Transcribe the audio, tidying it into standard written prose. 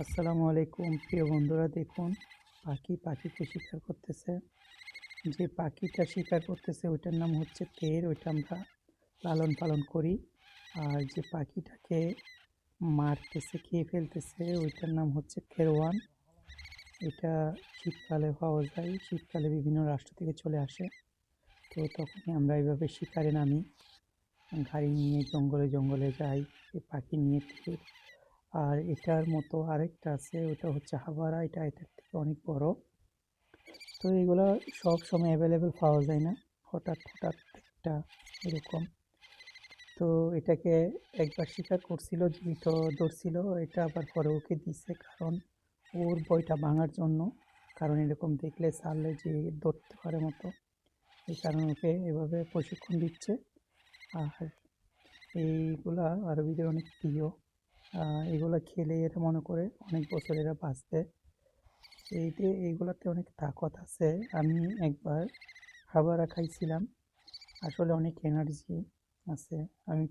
আসসালামু আলাইকুম প্রিয় বন্ধুরা, দেখুন পাখিকে শিকার করতেছে। যে পাখিটা শিকার করতেছে ওইটার নাম হচ্ছে তের, ওইটা আমরা লালন পালন করি। আর যে পাখিটাকে মারতেছে, খেয়ে ফেলতেছে, ওইটার নাম হচ্ছে খেরওয়ান। এটা শীতকালে পাওয়া যায়, শীতকালে বিভিন্ন রাষ্ট্র থেকে চলে আসে। তো তখনই আমরা এইভাবে শিকারে নামি, গাড়ি নিয়ে জঙ্গলে জঙ্গলে যাই এই পাখি নিয়ে ফিরি। আর এটার মতো আরেকটা আছে, ওটা হচ্ছে হাবারা, এটার থেকে অনেক বড়। তো এগুলো সব সময় অ্যাভেলেবেল পাওয়া যায় না, হঠাৎ হঠাৎ একটা এরকম। তো এটাকে একবার শিকার করছিল, জীবিত ধরছিল, এটা আবার পরে ওকে দিছে, কারণ ওর ভয়টা ভাঙার জন্য, কারণ এরকম দেখলে ছাড়লে যে ধরতে পারে মতো, এই কারণে ওকে এভাবে প্রশিক্ষণ দিচ্ছে। আর এইগুলা আরবিদের অনেক প্রিয়। এগুলা খেলে এরা মনে করে অনেক বছর এরা বাঁচবে। এইগুলাতে অনেক তাকত আছে। আমি একবার খাবার খাইছিলাম, আসলে অনেক এনার্জি আছে। আমি